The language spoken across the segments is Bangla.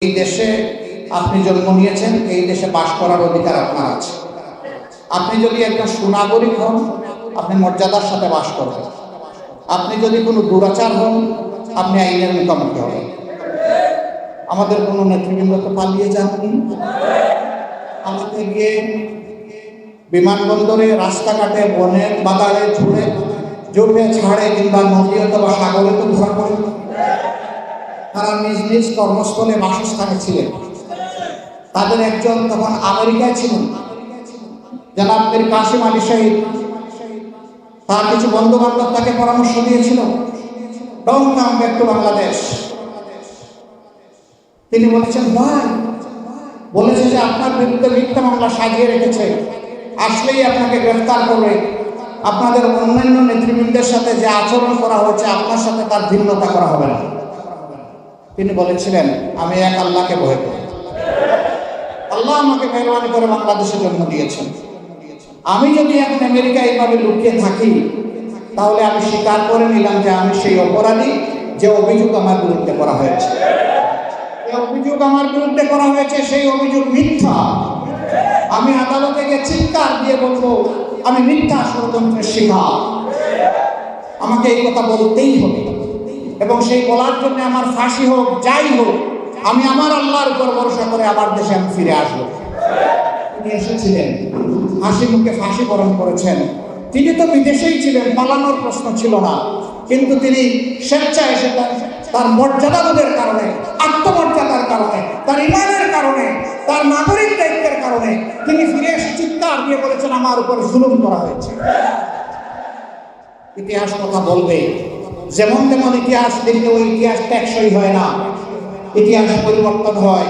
এই দেশে আপনি জন্ম নিয়েছেন, এই দেশে বাস করার অধিকার আপনার আছে। আপনি যদি একজন সুনাগরিক হন, আপনি মর্যাদার সাথে বাস করবেন। আপনি যদি কোনো দুরাচার হন, আপনি আইনের মুখোমুখি হবেন। আমাদের কোনো নেতৃবৃন্দ তো পালিয়ে যাননি। আমাদের গিয়ে বিমানবন্দরে, রাস্তাঘাটে, বনে বাজারে জুড়ে ছাড়ে কিংবা নদী অথবা সাগরে তো ধরা পড়ে। তারা নিজ নিজ কর্মস্থলে বাসস্থানে ছিলেন। তাদের একজন তখন আমেরিকায় ছিলেন, জনাব মীর কাসিম আলী শহীদ। তার কিছু বন্ধু বান্ধব তাকে পরামর্শ দিয়েছিল, don't come back to Bangladesh. তিনি বলেছেন, ভাই বলেছে যে আপনার বিরুদ্ধে মিথ্যা মামলা সাজিয়ে রেখেছে, আসলেই আপনাকে গ্রেফতার করবে। আপনাদের অন্যান্য নেতৃবৃন্দের সাথে যে আচরণ করা হয়েছে, আপনার সাথে তার ভিন্নতা করা হবে না। তিনি বলেছিলেন, আমি এক আল্লাহকে ভয় করি। আল্লাহ আমাকে মেহরবানি করে বাংলাদেশের জন্ম দিয়েছেন। আমি যদি এখন আমেরিকা এইভাবে লুকিয়ে থাকি, তাহলে আমি স্বীকার করে নিলাম যে আমি সেই অপরাধী, যে অভিযোগ আমার বিরুদ্ধে করা হয়েছে। যে অভিযোগ আমার বিরুদ্ধে করা হয়েছে সেই অভিযোগ মিথ্যা। আমি আদালতে গিয়ে চিৎকার দিয়ে বলবো, আমি মিথ্যা ষড়যন্ত্রের শিকার। আমাকে এই কথা বলতেই হবে, এবং সেই বলার জন্য আমার ফাঁসি হোক, যাই হোক, আমি আমার আল্লাহর উপর ভরসা করে আমার দেশে আমি ফিরে আসবো। তিনি এসেছিলেন, হাসি মুখে ফাঁসি বরণ করেছেন। তিনি তো বিদেশেই ছিলেন, পালানোর প্রশ্ন ছিল না, কিন্তু তিনি স্বেচ্ছায় এসে তার মর্যাদাবোধের কারণে, আত্মমর্যাদার কারণে, তার ইমানের কারণে, তার নাগরিক দায়িত্বের কারণে তিনি ফিরে এসে চিৎকার দিয়ে বলেছেন, আমার উপর জুলুম করা হয়েছে। ইতিহাস কথা বলবে, যেমন তেমন ইতিহাস দেখলে ওই ইতিহাস টেকসই হয় না। ইতিহাস পরিবর্তন হয়,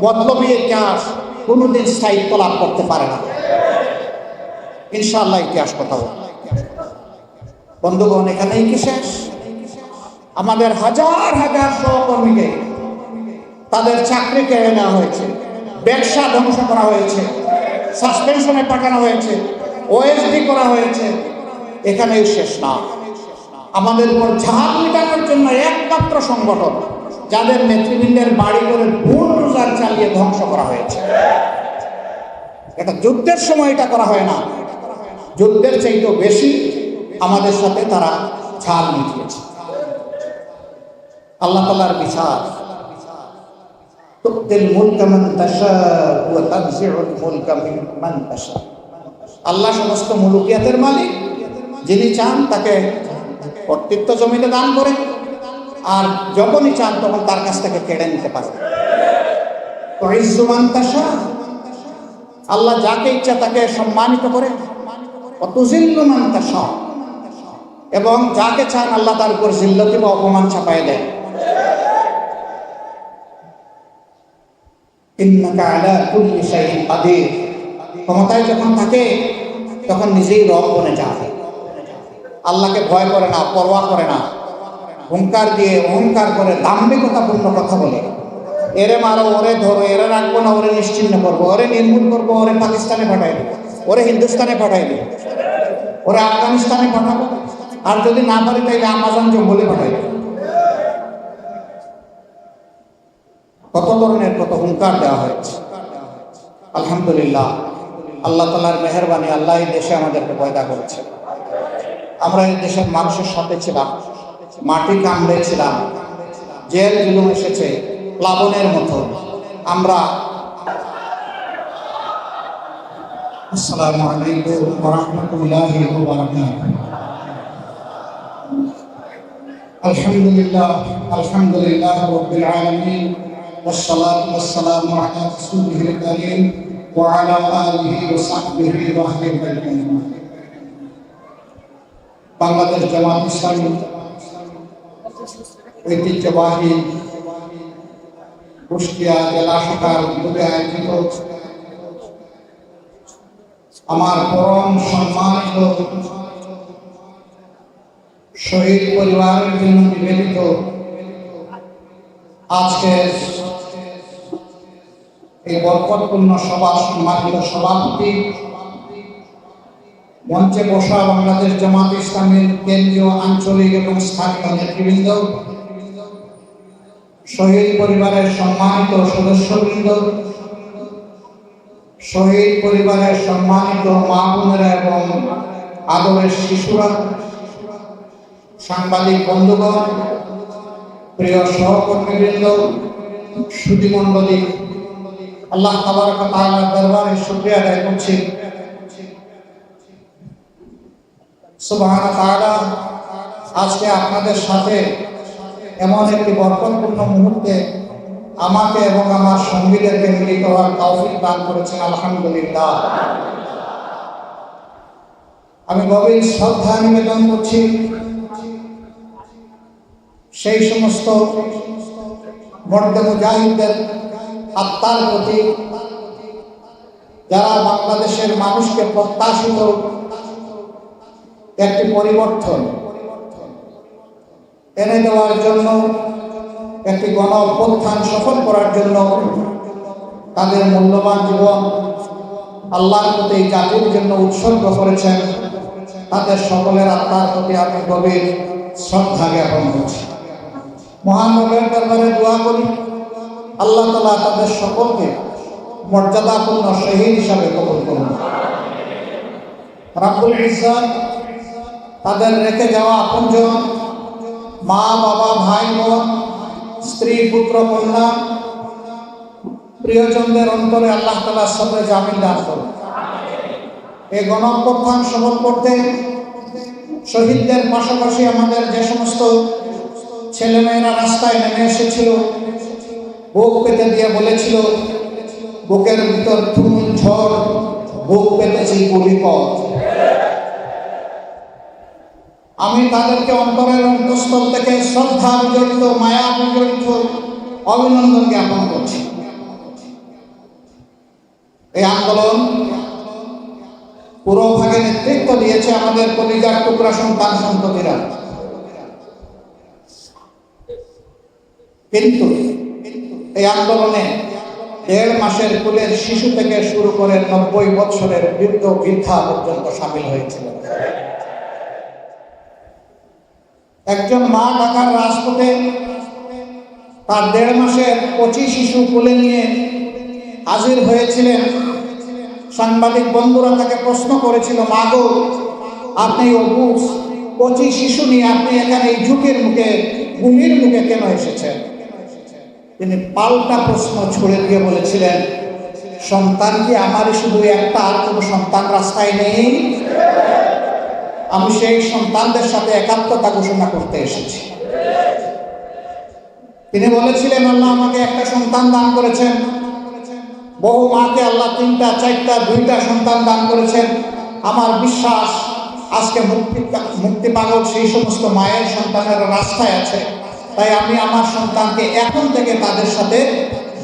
মতলবী ইতিহাস কোনোদিন স্থায়িত্ব লাভ করতে পারে না। ইনশাআল্লাহ ইতিহাস কথা বলবে। বন্ধুগণ, এখানেই কি শেষ? আমাদের হাজার হাজার সহকর্মীকে তাদের চাকরি কেড়ে নেওয়া হয়েছে, ব্যবসা ধ্বংস করা হয়েছে, সাসপেনশনে পাঠানো হয়েছে, ওএসডি করা হয়েছে। এখানেই শেষ না। আমাদের উপর ঝাল মেটানোর জন্য একমাত্র সংগঠন, যাদের নেতৃবৃন্দের বাড়ি করে বুলডোজার চালিয়ে ধ্বংস করা হয়েছে। এটা যুদ্ধের সময় এটা করা হয় না, যুদ্ধের চাইতেও বেশি আমাদের সাথে তারা ঝাল মিটিয়েছে। আল্লাহ তাআলার বিচার, তুতিল মুলকা মান তাশা ওয়া তানজিউল মুলকা মিম্মান তাশা। আল্লাহ সমস্ত মুলকিয়াতের মালিক, যিনি চান তাকে কর্তৃত্ব জমিতে দান করে, আর যখনই চান তখন তার কাছ থেকে কেড়ে নিতে পারে। তুইজ্জু মান তাশা, আল্লাহ যাকে ইচ্ছা তাকে সম্মানিত করে, ওয়া তুযিল্লু মান তাশা, এবং যাকে চান আল্লাহ তার উপর জিল্লতি বা অপমান চাপায় দেয়। ইন্নাকা আলা কুল্লি শাইইন কাদির। ক্ষমতায় যখন থাকে তখন নিজেই রব বনে যায়। আল্লাহকে ভয় করে না, পরোয়া করে না, হুঙ্কার দিয়ে অহংকার করে দাম্ভিকতাপূর্ণ কথা বলে, এরে মারো, ওরে ধরো, এরে রাখবো না, ওরে নিশ্চিহ্ন করবো, ওরে নির্মূল করবো, ওরে পাকিস্তানে পাঠাই দেবো, ওরে হিন্দুস্তানে পাঠাই দেবো, ওরে আফগানিস্তানে পাঠাবো, আর যদি না পারি তাইলে আমাজন জঙ্গলে পাঠাই দেবো। কত ধরনের কত হুঙ্কার দেওয়া হয়েছে। আলহামদুলিল্লাহ, আল্লাহ তাআলার মেহেরবানি, আল্লাহ এই দেশে আমাদেরকে পয়দা করেছে। আমরা এই দেশের মানুষের সাথে ছিলাম, মাটি কামড়েছিলাম, জেল জুলুম এসেছে প্লাবনের মতো। আমরা আসসালামু আলাইকুম ওয়া রাহমাতুল্লাহি ওয়া বারাকাতুহু। আলহামদুলিল্লাহ, আলহামদুলিল্লাহ রাব্বিল আলামিন, والصلاة والسلام على رسوله الكريم وعلى آله وصحبه وأهل بيته। বাংলাদেশ জামাত ইসলামী ঐতিহ্যবাহী কুষ্টিয়া জেলা শাখার উদ্যোগে আয়োজিত আমার পরম সম্মানিত শহীদ পরিবারের জন্য নিবেদিত আজকের এই বরকতপূর্ণ সভা সম্মানিত সভাপতি, মঞ্চে বসা বাংলাদেশ জামাত ইসলামীর কেন্দ্রীয়, আঞ্চলিক এবং স্থানীয় নেতৃবৃন্দ, শহীদ পরিবারের সম্মানিত সদস্যবৃন্দ, শহীদ পরিবারের সম্মানিত মা বোনেরা এবং আদরের শিশুরা, সাংবাদিক বন্ধুগণ, প্রিয় সহকর্মীবৃন্দ, সুধীমণ্ডলী, আল্লাহ তাবারক ওয়া তাআলার দরবারে শুকরিয়া আদায় করছি। সুবহানাহু ওয়া তাআলা আজকে আপনাদের সাথে এমন একটি বরকতপূর্ণ মুহূর্তে আমাকে এবং আমার সঙ্গীদেরকে মিলিত হওয়ার তৌফিক দান করেছেন, আলহামদুলিল্লাহ। আমি গভীর শ্রদ্ধা নিবেদন করছি সেই সমস্ত মর্দে মুজাহিদদের আত্মার প্রতি, যারা বাংলাদেশের মানুষকে প্রত্যাশিত একটি পরিবর্তন এনে দেওয়ার জন্য, একটি গণ অভ্যুত্থান সফল করার জন্য তাদের মূল্যবান জীবন আল্লাহর প্রতি জাতির জন্য উৎসর্গ করেছেন, তাদের সকলের আত্মার প্রতি আমি গভীর শ্রদ্ধা জ্ঞাপন করছি। মহান রবের দরবারে দোয়া করি আল্লাহ তাআলা তাদের সকলকে মর্যাদাপূর্ণ শহীদ হিসাবে কবুল করুন। রাব্বুল ইজ্জত তাদের রেখে যাওয়া আপনজন, মা বাবা, ভাই বোন, স্ত্রী, পুত্র, কন্যা, প্রিয়জনদের অন্তরে আল্লাহ তাআলা সবরে জামিন দান করুন। এই গণ অভ্যুত্থান সফল করতে শহীদদের পাশাপাশি আমাদের যে সমস্ত ছেলেমেয়েরা রাস্তায় নেমে এসেছিল, বুক পেতে দিয়ে বলেছিল, বুকের ভিতর তুমুল ঝড়, বুক পেতেছি গুলিপথ, আমি তাদেরকে অন্তরের অন্তঃস্থল থেকে শ্রদ্ধা বিজড়িত, মায়া বিজড়িত অভিনন্দন জ্ঞাপন করছি। এই আন্দোলন পুরোভাগে নেতৃত্ব দিয়েছে আমাদের কলিজার টুকরা সন্তান সন্ততিরা, কিন্তু এই আন্দোলনে 1.5 মাসের কুলের শিশু থেকে শুরু করে 90 বছরের বৃদ্ধ বৃদ্ধা পর্যন্ত সামিল হয়েছিল। একজন মা ঢাকার রাজপথে তার 1.5 মাসের 25 শিশু কোলে নিয়ে হাজির হয়েছিলেন। সাংবাদিক বন্ধুরা তাকে প্রশ্ন করেছিল, মা গো, আপনি 25 শিশু নিয়ে আপনি এখানে এই ঝুঁকির মুখে, গুলির মুখে কেন এসেছেন? তিনি পাল্টা প্রশ্ন ছুড়ে দিয়ে বলেছিলেন, সন্তান কি আমারই শুধু একটা, আর কোনো সন্তান রাস্তায় নেই? আমি সেই সন্তানদের সাথে একাত্মতা ঘোষণা করতে এসেছি। তিনি বলেছিলেন, আল্লাহ আমাকে একটা সন্তান দান করেছেন, বহু মাকে আল্লাহ 3টা, 4টা, 2টা সন্তান দান করেছেন। আমার বিশ্বাস আজকে মুক্তি পাগল সেই সমস্ত মায়ের সন্তানেরা রাস্তায় আছে, তাই আমি আমার সন্তানকে এখন থেকে তাদের সাথে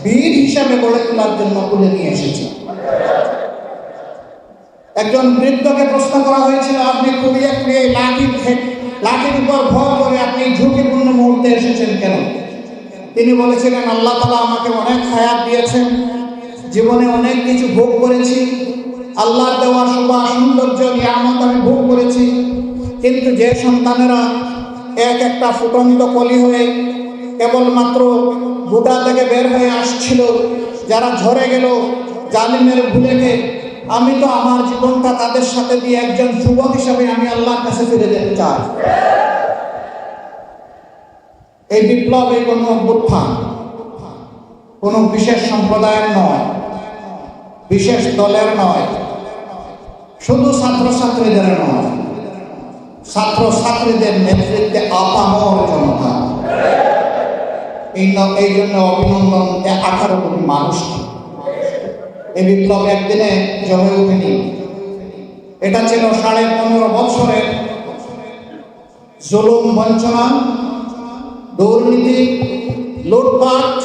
বীর হিসাবে গড়ে তোলার জন্য তুলে নিয়ে এসেছি। একজন বৃদ্ধকে প্রশ্ন করা হয়েছিল, আপনি খুবই একটি লাঠির উপর ভর করে আপনি ঝুঁকিপূর্ণ মুহূর্তে এসেছেন কেন? তিনি বলেছিলেন, আল্লাহ তাআলা আমাকে অনেক হায়াত দিয়েছেন, জীবনে অনেক কিছু ভোগ করেছি, আল্লাহর দেওয়া শোভা, সৌন্দর্য, নিয়ামত আমি ভোগ করেছি, কিন্তু যে সন্তানেরা এক একটা ফুটন্ত কলি হয়ে কেবলমাত্র গুদা থেকে বের হয়ে আসছিল, যারা ঝরে গেল জালিমের ভুলেকে, আমি তো আমার জীবনটা তাদের সাথে দিয়ে একজন যুবক হিসাবে আমি আল্লাহর কাছে ফিরে যেতে চাই। এই বিপ্লব, এই গণ অভ্যুত্থান কোনো বিশেষ সম্প্রদায়ের নয়, বিশেষ দলের নয়, শুধু ছাত্রছাত্রীদের নয়, ছাত্রছাত্রীদের নেতৃত্বে আপামর জনতা। এই জন্য অভিনন্দন 18 কোটি মানুষ। এই বিপ্লব একদিনে জমে ওঠেনি, এটা ছিল 15.5 বছরের জুলুম, বঞ্চনা, দুর্নীতি, লুটপাট,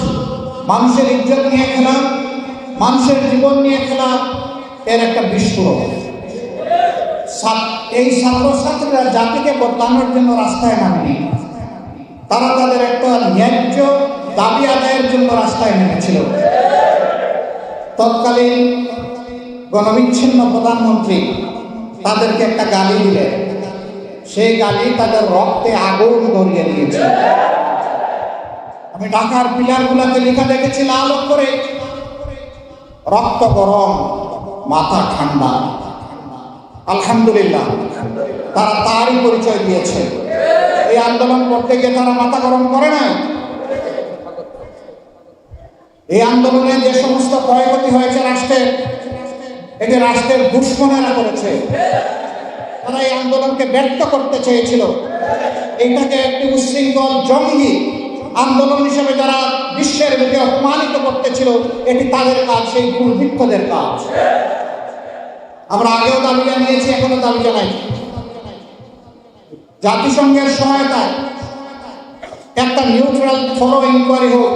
মানুষের ইজ্জত নিয়ে খেলা, মানুষের জীবন নিয়ে খেলা, এর একটা বিস্ফোরণ। এই ছাত্রছাত্রীরা জাতিকে বদলানোর জন্য রাস্তায় নামেনি, তারা তাদের একটা ন্যায্য দাবি আদায়ের জন্য রাস্তায় নেমেছিল। তৎকালীন গণবিচ্ছিন্ন প্রধানমন্ত্রী তাদেরকে একটা গালি দিলেন, সেই গালি তাদের রক্তে আগুন ধরিয়ে দিয়েছে। আমি ঢাকার পিলারগুলোতে লেখা দেখেছি লাল অক্ষরে, রক্ত গরম মাথা ঠান্ডা। আলহামদুলিল্লাহ, তারা তারই পরিচয় দিয়েছে। এই আন্দোলন করতে গিয়ে তারা মাথা গরম করে নাই। এই আন্দোলনে যে সমস্ত ক্ষয়ক্ষতি হয়েছে রাষ্ট্রের, এটি রাষ্ট্রের দুশ্মনেরা করেছে। তারা এই আন্দোলনকে ব্যর্থ করতে চেয়েছিল। এটাকে একটি উচ্ছৃঙ্খল জঙ্গি আন্দোলন হিসেবে যারা বিশ্বের বুকে অপমানিত করতেছিল, এটি তাদের কাজ, সেই দুর্বৃত্তদের কাজ। আমরা আগেও দাবি জানিয়েছি, এখনো দাবি জানাই, জাতিসংঘের সহায়তায় একটা নিউট্রাল ফলো ইনকোয়ারি হোক,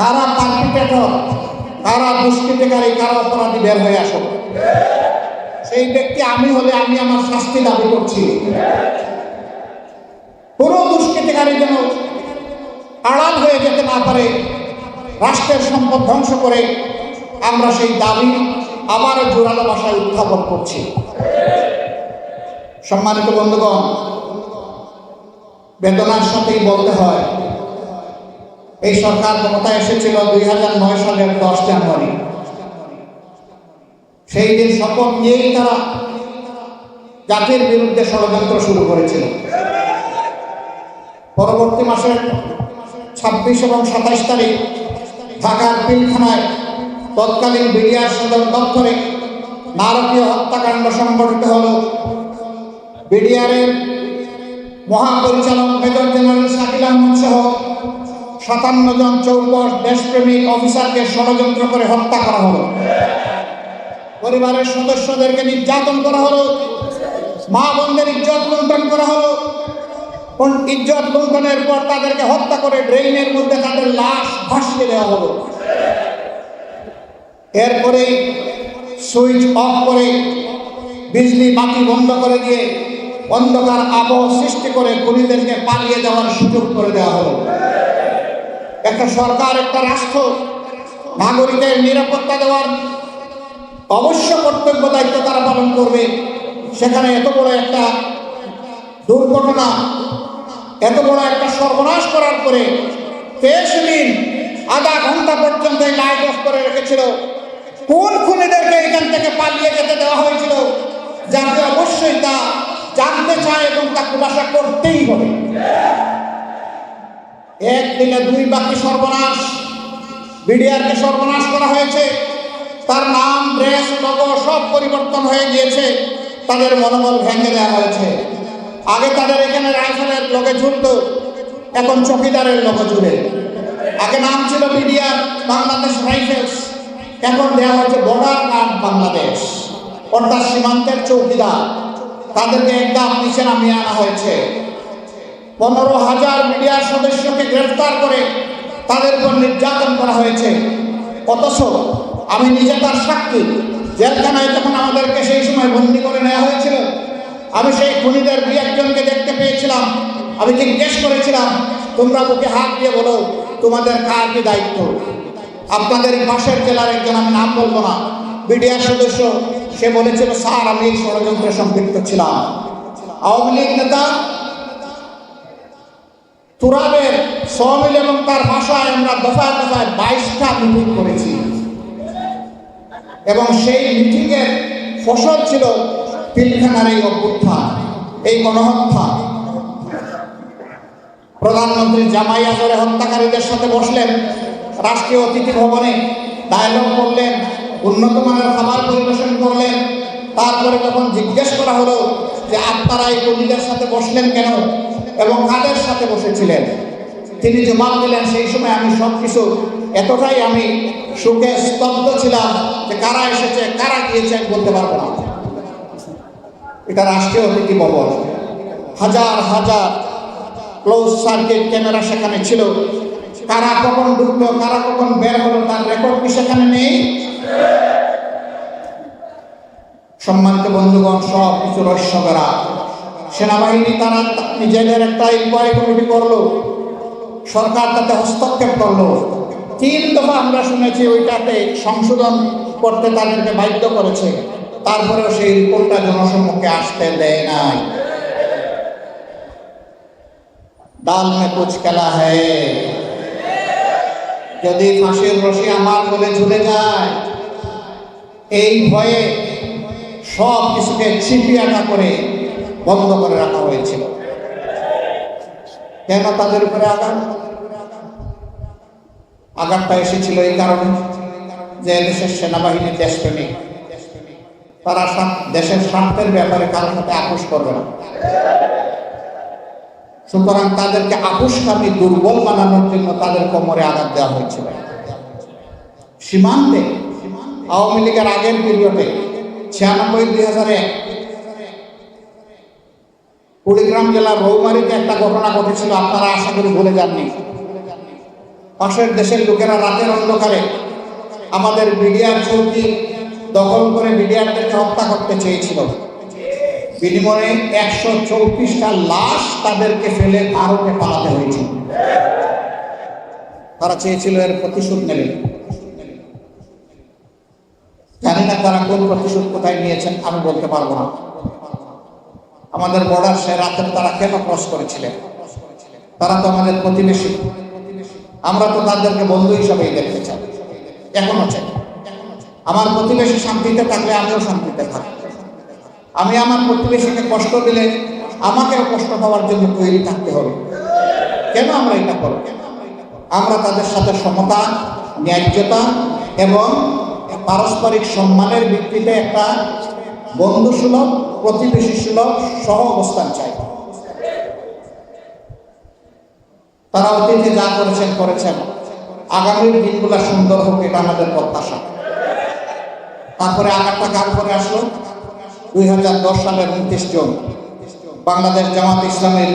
কারা পারপিটেটর, কারা দুষ্কৃতিকারী, কারা অপরাধী বের হয়ে আসুক। সেই ব্যক্তি আমি হলে আমি আমার শাস্তি দাবি করছি। কোনো দুষ্কৃতিকারী যেন আড়াল হয়ে যেতে না পারে, রাষ্ট্রের সম্পদ ধ্বংস করে। আমরা সেই দাবি আবারও জোরালো ভাষায় উত্থাপন করছি। সম্মানিত বন্ধুগণ, বেদনার সাথেই বলতে হয়, এই সরকার ক্ষমতায় এসেছিল 2009 সালের 10 জানুয়ারি। সেই দিন শপথ নিয়েই তারা জাতির বিরুদ্ধে ষড়যন্ত্র শুরু করেছিল। পরবর্তী মাসের 26 এবং 27 তারিখ ঢাকার পিলখানায় তৎকালীন বিডিআর সদর দপ্তরে নারকীয় হত্যাকাণ্ড সংঘটিত হল। বিডিআরের মহাপরিচালক মেজর জেনারেল শাকিল আহমদ সহ 57 জন চৌকস দেশপ্রেমিক অফিসারকে ষড়যন্ত্র করে হত্যা করা হলো। পরিবারের সদস্যদেরকে নির্যাতন করা হলো, মা বোনদের ইজ্জত লুণ্ঠন করা হলো। ইজ্জত লুণ্ঠনের পর তাদেরকে হত্যা করে ড্রেইনের মধ্যে তাদের লাশ ভাসিয়ে দেওয়া হলো। এরপরেই সুইচ অফ করে বিজলি বাতি বন্ধ করে দিয়ে অন্ধকার আবহ সৃষ্টি করে খুনিদেরকে পালিয়ে যাওয়ার সুযোগ করে দেওয়া হলো। একটা সরকার, একটা রাষ্ট্র নাগরিকের নিরাপত্তা দেওয়ার অবশ্য কর্তব্য দায়িত্ব তারা পালন করবে। সেখানে এত বড় একটা দুর্ঘটনা, এত বড় একটা সর্বনাশ করার পরে 23 দিন আধা ঘন্টা পর্যন্ত এই লাইট অফ করে রেখেছিল। কোন খুনিদেরকে এখান থেকে পালিয়ে যেতে দেওয়া হয়েছিল, যাতে অবশ্যই তা জানতে চায় এবং তা খুলাসা করতেই হবে। একদিনে 2 বাকি সর্বনাশ। বিডিআরকে সর্বনাশ করা হয়েছে, তার নাম, ড্রেস, লোগো সব পরিবর্তন হয়ে গিয়েছে। তাদের মনোবল ভেঙে দেওয়া হয়েছে। আগে তাদের এখানে রাইফেলের লোকে ঝুলত, এখন চকিদারের লোকে ঝুলে। আগে নাম ছিল বিডিআর বাংলাদেশ রাইফেলস, এখন দেওয়া হয়েছে বর্ডার গার্ড বাংলাদেশ, অর্থাৎ সীমান্তের চৌকিদার। তাদেরকে একদম নিচে নামিয়ে আনা হয়েছে। 15,000 মিডিয়ার সদস্যকে গ্রেফতার করে তাদের উপর নির্যাতন করা হয়েছে। অথচ আমি নিজে তার সাক্ষী, জেলখানায় যখন আমাদেরকে সেই সময় বন্দি করে নেওয়া হয়েছিল, আমি সেই খুনিদের 2-1জনকে দেখতে পেয়েছিলাম। আমি জিজ্ঞেস করেছিলাম, তোমরা বুকে হাত দিয়ে বলো তোমাদের কার কি দায়িত্ব। আপনাদের পাশের জেলার একজন, আমি নাম বলবো না, বিডিআর সদস্য, সে বলেছিল, স্যার আমি এই ষড়যন্ত্রে সম্পৃক্ত ছিলাম। আওয়ামী লীগ নেতা তুরাবের সমিল এবং তার বাসায় আমরা দফায় দফায় 22টা মিটিং করেছি এবং সেই মিটিংয়ের ফসল ছিল পিলখানার এই অভ্যুত্থান, এই গণহত্যা। প্রধানমন্ত্রী জামাই আজরে হত্যাকারীদের সাথে বসলেন রাষ্ট্রীয় অতিথি ভবনে, ডায়লগ করলেন, উন্নত মানের খাবার পরিবেশন করলেন। তারপরে যখন জিজ্ঞেস করা হলো যে আপনারা এই কর্মীদের সাথে বসলেন কেন এবং কাদের সাথে বসেছিলেন, তিনি জবাব দিলেন, সেই সময় আমি সব কিছু এতটাই আমি সুখে স্তব্ধ ছিলাম যে কারা এসেছে কারা গিয়েছে আমি বলতে পারবো না। এটা রাষ্ট্রীয় অতিথি ভবন, হাজার হাজার ক্লোজ সার্কিট ক্যামেরা সেখানে ছিল। কারা কখন ঢুকলো, কারা কখন বের হলো, তার রেকর্ড কি সেখানে নেই? সম্মানিত বন্ধুগণ, সব কিছু রহস্য করা। সেনাবাহিনী তারা নিজেদের একটা ইনকোয়ারি কমিটি করলো, সরকার তাতে হস্তক্ষেপ করলো। 3 দফা আমরা শুনেছি ওইটাতে সংশোধন করতে তাদেরকে বাধ্য করেছে, তারপরেও সেই রিপোর্টটা জনসম্মুখে আসতে দেয় নাই। दाल में कुछ कला है, যদি ফাঁসির রশি আমার বলে ঝুলে যায়, এই ভয়ে সব কিছুকে ছিপিয়াটা করে বন্ধ করে রাখা হয়েছিল। কেন তাদের উপরে আঘাতটা এসেছিল? এই কারণে যে দেশের সেনাবাহিনী দেশপ্রেমিক, তারা দেশের স্বার্থের ব্যাপারে কারোর সাথে আপোষ করবে না। সুতরাং তাদেরকে আপোষকামী দুর্বল বানানোর জন্য তাদের কোমরে আঘাত দেওয়া হয়েছিল। সীমান্তে আওয়ামী লীগের আগের পিরিয়ডে 96-2001 কুড়িগ্রাম জেলার রৌমারীতে একটা ঘটনা ঘটেছিল, আপনারা আশা করি ভুলে যাননি। পাশের দেশের লোকেরা রাতের অন্ধকারে আমাদের বিডিআর চৌকি দখল করে বিডিআরদেরকে হত্যা করতে চেয়েছিল। বিনিময়ে 134টা লাশ তাদেরকে ফেলে ভারতে পালাতে হয়েছিল। তারা চেয়েছিল এর প্রতিশোধ নেবে। জানি না তারা কোন প্রতিশোধ কোথায় নিয়েছেন, আমি বলতে পারবো না। আমাদের বর্ডার সে রাতের তারা কেন ক্রস করেছিলেন? তারা তো আমাদের প্রতিবেশী, আমরা তো তাদেরকে বন্ধু হিসাবেই দেখতে চাই, এখনো চাই। আমার প্রতিবেশী শান্তিতে থাকলে আমিও শান্তিতে থাকবো। আমি আমার প্রতিবেশীকে কষ্ট দিলে আমাকেও কষ্ট পাওয়ার জন্য তৈরি থাকতে হবে। কেন আমরা এটা করব? আমরা তাদের সাথে সমতা, ন্যায্যতা এবং পারস্পরিক সম্মানের ভিত্তিতে একটা বন্ধুসুলভ, প্রতিবেশী সুলভ সহ অবস্থান চাই। তারা অতীতে যা করেছেন, আগামীর দিনগুলো সুন্দর হোক, এটা আমাদের প্রত্যাশা। তারপরে আঘাতটা কার করে আসলো? 2010 সালের 29 জুন বাংলাদেশ জামাত ইসলামের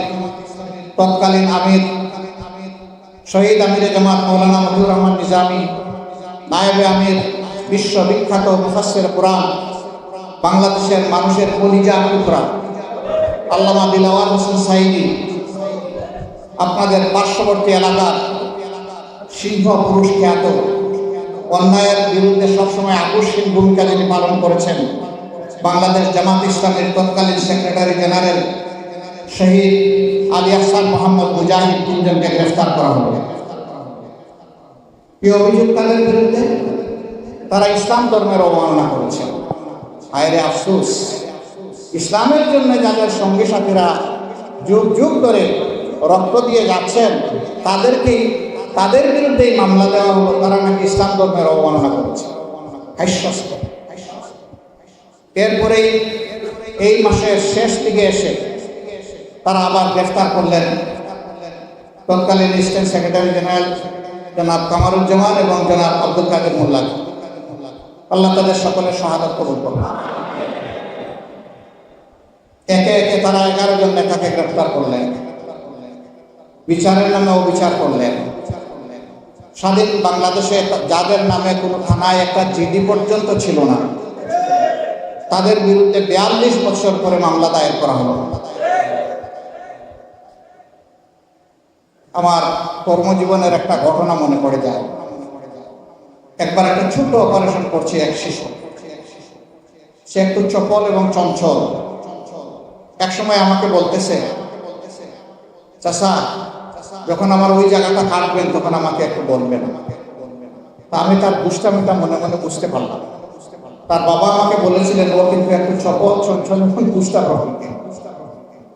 তৎকালীন আমির, শহীদ আমিরে জামাত মৌলানা মতিউর রহমান নিজামী, নায়েবে আমির, বিশ্ববিখ্যাত মুফাসসির কুরআন, বাংলাদেশের মানুষের কলিজা টুকরা আল্লামা দিলওয়ার হোসেন সাঈদী, আপনাদের পার্শ্ববর্তী এলাকার সিংহ পুরুষ খ্যাত, অন্যায়ের বিরুদ্ধে সবসময় আকস্মিক ভূমিকা যিনি পালন করেছেন, বাংলাদেশ জামাত ইসলামের তৎকালীন সেক্রেটারি জেনারেল শহীদ আলী আহসান মোহাম্মদ মুজাহিদ, তিনজনকে গ্রেফতার করা হবে। কি অভিযোগ তাদের বিরুদ্ধে? তারা ইসলাম ধর্মের অবমাননা করেছেন। আয়রে আফসোস, ইসলামের জন্য যাদের সঙ্গী সাথীরা যুগ যুগ ধরে রক্ত দিয়ে যাচ্ছেন, তাদের বিরুদ্ধেই মামলা দেওয়া হলো। তারা নাকি ইসলাম ধর্মের অবমাননা করেছে। হাস্যস্ত। এরপরেই এই মাসের শেষ দিকে এসে তারা আবার গ্রেফতার করলেন তৎকালীন স্টেট সেক্রেটারি জেনারেল জনাব কামারুজ্জামান এবং জনাব আব্দুল কাদের মোল্লা। আল্লাহ তাদের সকলের শাহাদাত কবুল করুন। একে একে তারা 11 জন নেতাকে গ্রেফতার করলেন, বিচারের নামে অবিচার করলেন। স্বাধীন বাংলাদেশে যাদের নামে কোনো থানায় একটা জিডি পর্যন্ত ছিল না, তাদের বিরুদ্ধে 42 বছর পরে মামলা দায়ের করা হলো। আমার কর্মজীবনের একটা ঘটনা মনে পড়ে যায়। একবার একটা ছোট্ট অপারেশন করছে এক শিশু। সে একটু চপল এবং চঞ্চল। একসময় আমাকে বলতেছে, চাচা, যখন আমার ওই জায়গাটা কাটবেন তখন আমাকে একটু বলবেন। তা আমি তার দুষ্টামিটা মনে মনে বুঝতে পারলাম। তার বাবা আমাকে বলেছিলেন, ও কিন্তু একটু চপল চঞ্চল এবং দুষ্টা প্রকৃতি।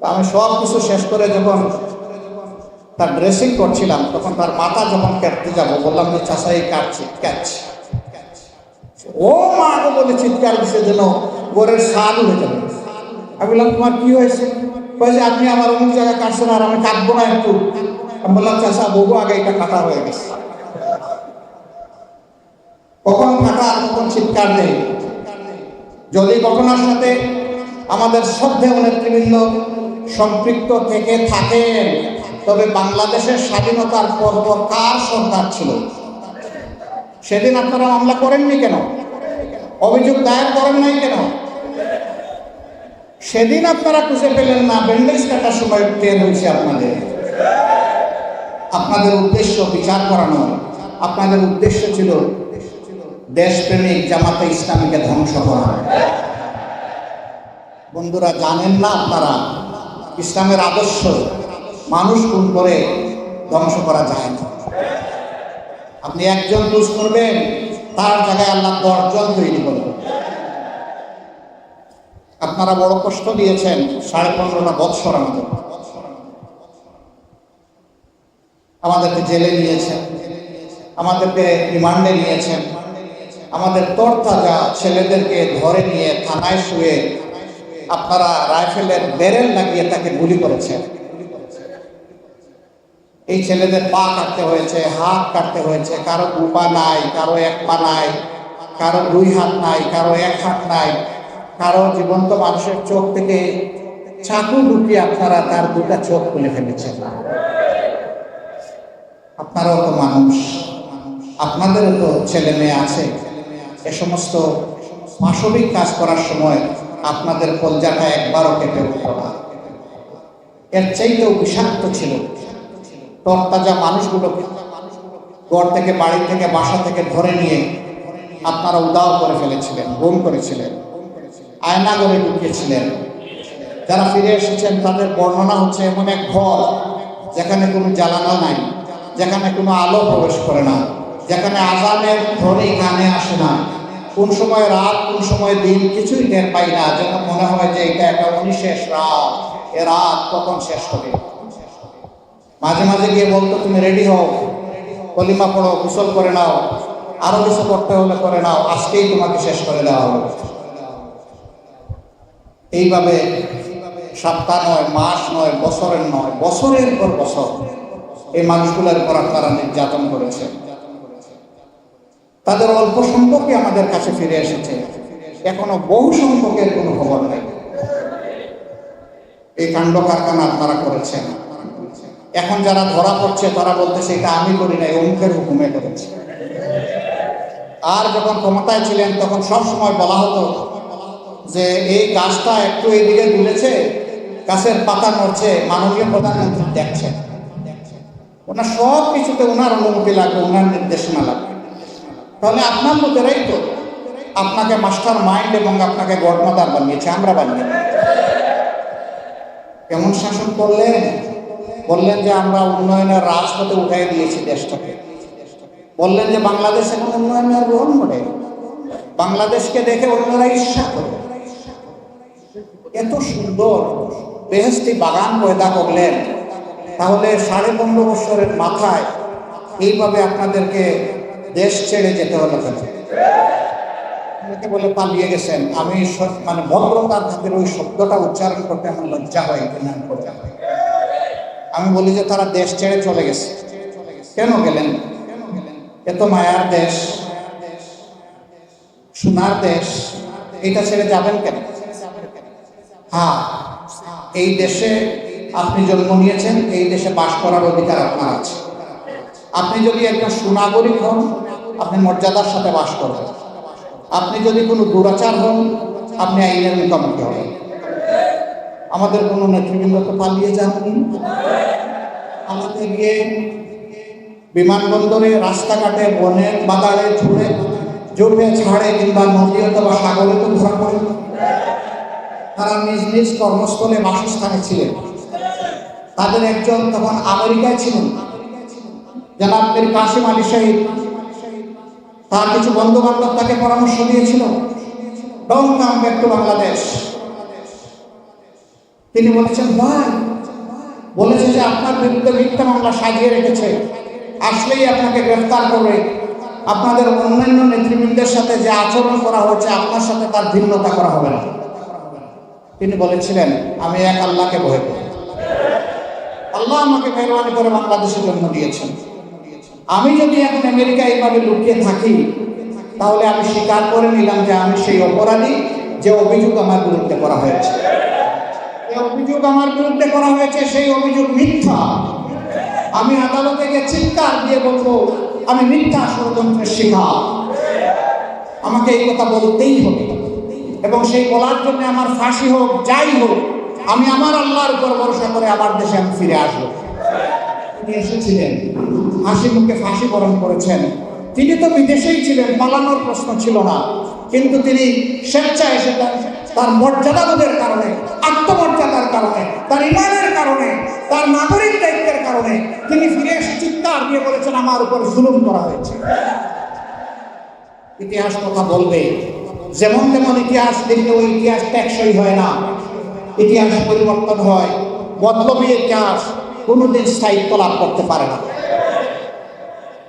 তা আমি সব কিছু শেষ করে যখন তার ড্রেসিং করছিলাম, তখন তার মাথা যখন কাটতে যাবো, বললাম যে চাচা এই কাটছি, ও মা গো বলে চিৎকার দিচ্ছে যেন গোরের স্বাদ উঠে যাবে। আমি বললাম, তোমার কি হয়েছে? বলছে, আপনি আমার অমুক জায়গায় কাটছেন আর আমি কাটবো না একটু। আমি বললাম, চাচা বহু আগে এটা কাটা হয়ে গেছে। কখন কাটা আর কখন চিৎকার দেয়। যদি ঘটনার সাথে আমাদের শ্রদ্ধেয় নেতৃবৃন্দ সম্পৃক্ত থেকে থাকেন, তবে বাংলাদেশের স্বাধীনতার পর কার সরকার ছিল? সেদিন আপনারা মামলা করেননি কেন? অভিযোগ দায়ের করেন নাই কেন? সেদিন আপনারা খুঁজে পেলেন না? ব্যান্ডেজ কাটার সময় টের হয়েছে আপনাদের। আপনাদের উদ্দেশ্য বিচার করানো, আপনাদের উদ্দেশ্য ছিল দেশপ্রেমিক জামাতে ইসলামীকে ধ্বংস করা। বন্ধুরা, জানেন না আপনারা ইসলামের আদর্শ মানুষ খুন করে ধ্বংস করা যায় না। আপনি একজন চুজ করবেন, তার জায়গায় আল্লাহ 10 জন তৈরি করবেন। আপনারা বড় কষ্ট দিয়েছেন 15.5 বৎসর আমাদেরকে জেলে নিয়েছেন, আমাদেরকে রিমান্ডে নিয়েছেন, আমাদের তরতাজা ছেলেদেরকে ধরে নিয়ে থানায় শুয়ে আপনারা রাইফেলের ব্যারেল লাগিয়ে তাকে গুলি করেছেন। এই ছেলেদের পা কাটতে হয়েছে, হাত কাটতে হয়েছে, কারো 2 পা নাই, কারো 1 পা নাই, কারো 2 হাত নাই, কারো 1 হাত নাই, কারো জীবন্ত মানুষের চোখ থেকে চাকু ঢুকিয়ে আপনারা তার 2টা চোখ খুলে ফেলেছেন। আপনারাও তো মানুষ, আপনাদেরও তো ছেলে মেয়ে আছে। এ সমস্ত মানবিক কাজ করার সময় আপনাদের কলজাটা একবারও কেঁপে উঠল না। এর চাইতেও বিষাক্ত ছিল তরতাজা মানুষগুলোকে ঘর থেকে, বাড়ি থেকে, বাসা থেকে ধরে নিয়ে আপনারা উদাও করে ফেলেছিলেন, গুম করেছিলেন, আয়না ঘরে ঢুকিয়েছিলেন। যারা ফিরে এসেছেন তাদের বর্ণনা হচ্ছে এমন এক ঘর যেখানে কোনো জ্বালানো নাই, যেখানে কোনো আলো প্রবেশ করে না, যেখানে আজানের ধ্বনি কানে আসে না, কোন সময় রাত কোন সময় দিন কিছুই টের পাই না, যেন মনে হয় যে এটা একটা অনিশেষ রাত, এ রাত কখন শেষ হবে। মাঝে মাঝে গিয়ে বলতো, তুমি রেডি হও, কলিমা পড়ো, গোসল করে নাও, আরো কিছু করতে হলে করে নাও, আজকেই তোমাকে শেষ করে দেওয়া হবে। এইভাবে সপ্তাহ নয়, মাস নয়, বছরের নয়, বছরের পর বছর এই মানুষগুলোর উপর আপনারা নির্যাতন করেছে। তাদের অল্প সংখ্যকই আমাদের কাছে ফিরে এসেছে, এখনো বহু সংখ্যকের কোনো খবর নেই। এই কাণ্ড কারখানা আপনারা করেছেন। এখন যারা ধরা পড়ছে তারা বলতেছে এটা আমি করি নাই, অমুকের হুকুমে করেছে। আর যখন ক্ষমতায় ছিলেন তখন সব সময় বলা হতো যে এই গাছটা একটু এইদিকে দুলেছে, গাছের পাতা নড়ছে, মাননীয় প্রধানমন্ত্রী দেখছেন। ওনার সব কিছুতে ওনার অনুমতি লাগবে, ওনার নির্দেশনা লাগবে। তাহলে আপনার লোকেরাই তো আপনাকে মাস্টার মাইন্ড এবং আপনাকে গডমাদার বানিয়েছে, আমরা বানিয়ে। কেমন শাসন করলেন? বললেন যে আমরা উন্নয়নের রাজপথে উঠাই দিয়েছি দেশটাকে। বললেন যে বাংলাদেশ এখন উন্নয়নের রোল মডেল, বাংলাদেশকে দেখে অন্যরা ঈর্ষা করে। এত সুন্দর বেহেশতি বাগান পয়দা করলেন, তাহলে 15.5 বছরের মাথায় এইভাবে আপনাদেরকে দেশ ছেড়ে যেতে হলো কেন? বলে পালিয়ে গেছেন। আমি মানে ভদ্রতার খাতিরে ওই শব্দটা উচ্চারণ করতে আমার লজ্জা হয়। আমি বলি যে তারা দেশ ছেড়ে চলে গেছে। কেন গেলেন? এত মায়ার দেশ, সোনার দেশ, এটা ছেড়ে যাবেন কেন? হ্যাঁ, এই দেশে আপনি জন্ম নিয়েছেন, এই দেশে বাস করার অধিকার আপনার আছে। আপনি যদি একজন সুনাগরিক হন, আপনি মর্যাদার সাথে বাস করবেন। আপনি যদি কোনো দুরাচার হন, আপনি আইনের মুখোমুখি হবেন। আমাদের কোনো নেতৃবৃন্দ তো পালিয়ে যাননি। আমাদের গিয়ে বিমানবন্দরে, রাস্তাঘাটে, বনে, বাজারে, ঝুড়ে ছাড়ে কিংবা নদী অথবা সাগরে তো ধরা পড়ে। তারা নিজ নিজ কর্মস্থলে বাসস্থানে ছিলেন। তাদের একজন তখন আমেরিকায় ছিলেন, জনাব মীর কাসিম আলী শহীদ। তার কিছু বন্ধু বান্ধব তাকে পরামর্শ দিয়েছিল, don't come back to Bangladesh. তিনি বলেছেন, ভাই বলেছে যে আপনার বিরুদ্ধে মিথ্যা মামলা সাজিয়ে রেখেছে, আসলেই আপনাকে গ্রেফতার করবে। আপনাদের অন্যান্য নেতৃবৃন্দের সাথে যে আচরণ করা হয়েছে, আপনার সাথে তার ভিন্নতা করা হবে না। তিনি বলেছিলেন, আমি এক আল্লাহকে ভয় করি। আল্লাহ আমাকে মেহরবানি করে বাংলাদেশের জন্য দিয়েছেন। আমি যদি এখন আমেরিকা এইভাবে লুকিয়ে থাকি, তাহলে আমি স্বীকার করে নিলাম যে আমি সেই অপরাধী, যে অভিযোগ আমার বিরুদ্ধে করা হয়েছে। যে অভিযোগ আমার বিরুদ্ধে করা হয়েছে সেই অভিযোগ মিথ্যা। আমি আদালতে গিয়ে চিৎকার দিয়ে বলবো, আমি মিথ্যা ষড়যন্ত্রের শিকার। আমাকে এই কথা বলতেই হবে, এবং সেই বলার জন্য আমার ফাঁসি হোক, যাই হোক, আমি আমার আল্লাহর উপর ভরসা করে আবার দেশে আমি ফিরে আসবো। তিনি এসেছিলেন, হাসি মুখে ফাঁসি বরণ করেছেন। তিনি তো বিদেশেই ছিলেন, পালানোর প্রশ্ন ছিল না, কিন্তু তিনি স্বেচ্ছায় এসে তার মর্যাদাবোধের কারণে, আত্মমর্যাদার কারণে তার ইমানের কারণে, তার নাগরিক দায়িত্বের কারণে তিনি ফিরে এসে চিৎকার দিয়ে বলেছেন আমার উপর জুলুম করা হয়েছে। ইতিহাস কথা বলবে, যেমন তেমন ইতিহাস দেখলে ওই ইতিহাস টেকসই হয় না, ইতিহাস পরিবর্তন হয়। মতলবী ইতিহাস কোনোদিন স্থায়িত্ব লাভ করতে পারে না।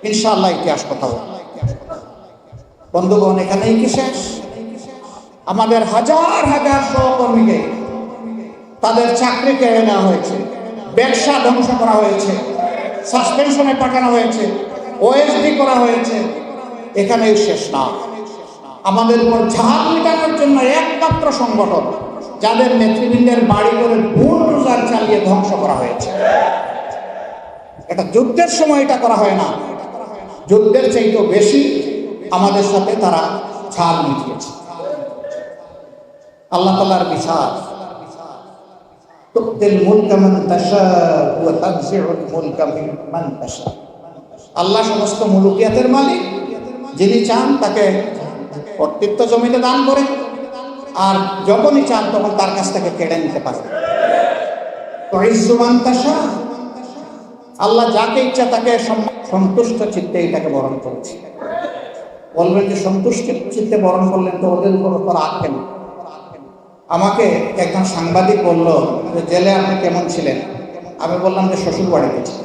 ইনশাআল্লাহ ইতিহাস কথা বলবে। বন্ধুগণ, এখানেই কি শেষ? আমাদের হাজার হাজার সহকর্মীকে তাদের চাকরি কেড়ে নেওয়া হয়েছে, ব্যবসা ধ্বংস করা হয়েছে, সাসপেনশনে পাঠানো হয়েছে, ওএসডি করা হয়েছে। এখানেই শেষ না। আমাদের উপর ঝাল মেটানোর জন্য একমাত্র সংগঠন যাদের নেতৃবৃন্দের বাড়ি করে বুলডোজার চালিয়ে ধ্বংস করা হয়েছে। এটা যুদ্ধের সময় এটা করা হয় না, যুদ্ধের চাইতেও বেশি আমাদের সাথে তারা ঝাল মিটিয়েছে। আল্লাহ তাআলার বিচার, তুতিল মুলকা মান তাশা ওয়া তানজিউল মুলকা মিম্মান তাশা। আল্লাহ সমস্ত মুলুকিয়াতের মালিক, যিনি চান তাকে কর্তৃত্ব জমিতে দান করে, আর যখনই চান তখন তার কাছ থেকে কেড়ে নিতে পারে। তুইজ্জু মান তাশা, আল্লাহ যাকে ইচ্ছা তাকে সন্তুষ্ট চিত্তে এটাকে বরণ করেছে। বলবেন যে সন্তুষ্ট চিত্তে বরণ করলেন তো ওদের উপর রাগ কেন? আমাকে একজন সাংবাদিক বলল যে জেলে আপনি কেমন ছিলেন? আমি বললাম যে শ্বশুর বাড়ি গেছি।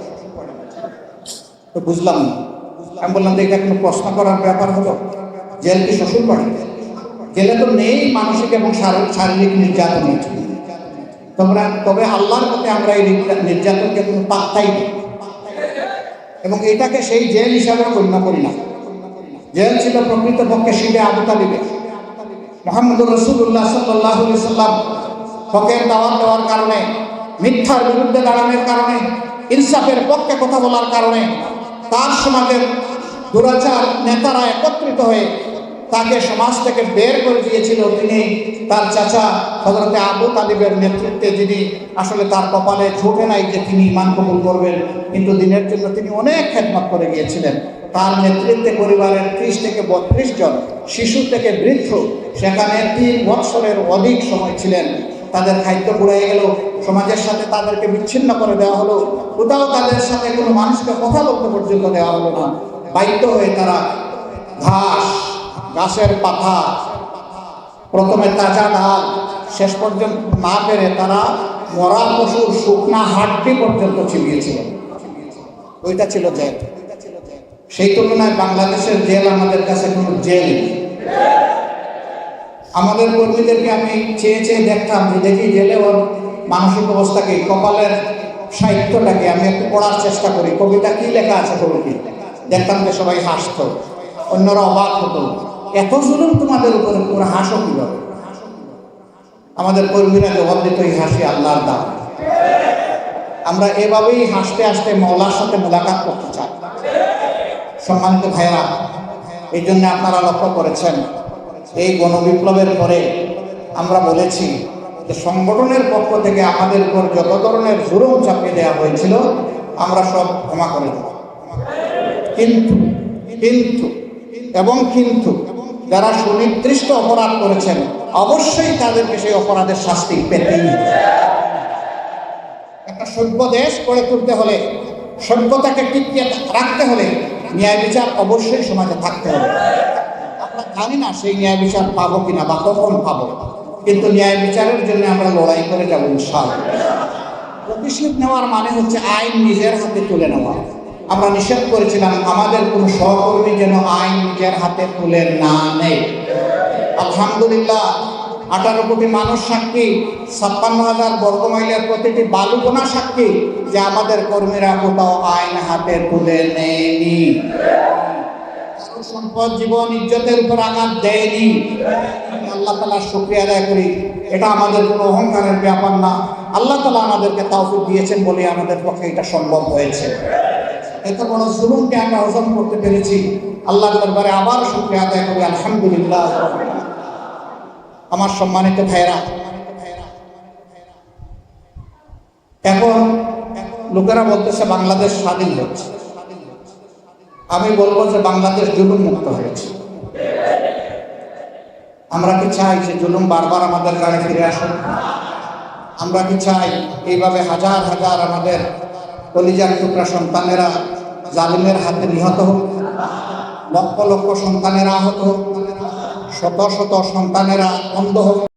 তো বুঝলাম না। আমি বললাম যে এটা কোনো প্রশ্ন করার ব্যাপার হলো? জেল কি শ্বশুর বাড়ি? জেলে তো নেই মানসিক এবং শারীরিক নির্যাতন হচ্ছে। তবে আল্লাহর মতে আমরা এই নির্যাতনকে কোনো পাত্তাই দিই এবং এটাকে সেই জেল হিসাবে গণ্য করি না। জেল ছিল প্রকৃতপক্ষে শিবে আবু তালিবে। মুহাম্মদুর রাসূলুল্লাহ সাল্লাল্লাহু আলাইহি সাল্লাম হকের দাওয়াত দেওয়ার কারণে, মিথ্যার বিরুদ্ধে দাঁড়ানোর কারণে, ইনসাফের পক্ষে কথা বলার কারণে তার সমাজের দুরাচার নেতারা একত্রিত হয়ে তাকে সমাজ থেকে বের করে দিয়েছিল। তিনি তার চাচা হযরতে আবু তালিবের নেতৃত্বে, যিনি আসলে তার কপালে ঝুঁকে নাই যে তিনি ঈমান কবুল করবেন, কিন্তু দিনের জন্য তিনি অনেক খেদমত করে গিয়েছিলেন। তার নেতৃত্বে পরিবারের 30 থেকে 32 জন, শিশু থেকে বৃদ্ধ সেখানে 3 বৎসরের অধিক সময় ছিলেন। তাদের খাদ্য পুড়িয়ে গেল, সমাজের সাথে তাদেরকে বিচ্ছিন্ন করে দেওয়া হলো, কোথাও তাদের সাথে কোনো মানুষকে কথা বলতে পর্যন্ত দেওয়া হলো না। বাধ্য হয়ে তারা ঘাস, গাছের পাতা, প্রথমে তাজা ডাল, শেষ পর্যন্ত না পেরে তারা মরা পশুর শুকনা হাড্ডি পর্যন্ত চিবিয়েছিলেন। ওইটা ছিল জেল। সেই তুলনায় বাংলাদেশের জেল আমাদের কাছে কোনো জেল। আমাদের কর্মীদেরকে আমি চেয়ে চেয়ে দেখতাম যে দেখি জেলে ওর মানসিক অবস্থাকে, কপালের সাহিত্যটাকে আমি একটু পড়ার চেষ্টা করি, কবিতা কি লেখা আছে কবি, দেখতাম যে সবাই হাসতো, অন্যরা অবাক হতো। এত জুলুম তোমাদের উপরে, তোমরা হাসো কিভাবে? আমাদের কর্মীরা জবাব দিত, এই হাসি আল্লাহর দান। আমরা এভাবেই হাসতে হাসতে মওলার সাথে মোলাকাত করতে চাই। সম্মানিত ভাইরা, এই জন্য আপনারা লক্ষ্য করেছেন এই গণবিপ্লবের পরে আমরা বলেছি যে সংগঠনের পক্ষ থেকে আমাদের উপর যত ধরনের জুলুম চাপিয়ে দেওয়া হয়েছিল আমরা সব ক্ষমা করে দেব। কিন্তু যারা সুনির্দিষ্ট অপরাধ করেছেন অবশ্যই তাদেরকে সেই অপরাধের শাস্তি পেতেই হবে। একটা সভ্য দেশ গড়ে তুলতে হলে, সভ্যতাকে টিকিয়ে রাখতে হলে ন্যায় বিচার অবশ্যই সমাজে থাকতে হবে। আমরা জানি না সেই ন্যায় বিচার পাবো কিনা বা কখন পাবো, কিন্তু ন্যায় বিচারের জন্য আমরা লড়াই করে যাবো ইনশাআল্লাহ। প্রতিশোধ নেওয়ার মানে হচ্ছে আইন নিজের হাতে তুলে নেওয়া। আমরা নিষেধ করেছিলাম আমাদের কোনো সহকর্মী যেন আইন নিজের হাতে তুলে না নেয়। আলহামদুলিল্লাহ 18 কোটি মানুষ সাক্ষী, 56,000 বর্গমাইলের প্রতিটি বালুকোনা সাক্ষী যে আমাদের কর্মীরা কোথাও আইন হাতে তুলে নেয়নি, সম্পদ, জীবন, ইজ্জতের উপর আঘাত দেয়নি। আল্লাহ তাআলার শুকরিয়া আদায় করি। এটা আমাদের কোনো অহংকারের ব্যাপার না। আল্লাহ তাআলা আমাদেরকে তাওফিক দিয়েছেন বলে আমাদের পক্ষে এটা সম্ভব হয়েছে। এত বড় জুলুমকে আমরা হজম করতে পেরেছি। আল্লাহর দরবারে আবার শুকরিয়া আদায় করি, আলহামদুলিল্লাহ। আমার সম্মানিত ভাইরা, এখন লোকেরা বলতেছে বাংলাদেশ স্বাধীন হচ্ছে। আমি বলবো যে বাংলাদেশ জুলুম মুক্ত হয়েছে। আমরা কি চাই যে জুলুম বারবার আমাদের গাড়ি ফিরে আসুক? আমরা কি চাই এইভাবে হাজার হাজার আমাদের কলিজার টুকরা সন্তানেরা জালিমের হাতে নিহত হোক, লক্ষ লক্ষ সন্তানেরা আহত হোক, শত শত সন্তানেরা অন্ধ হোক?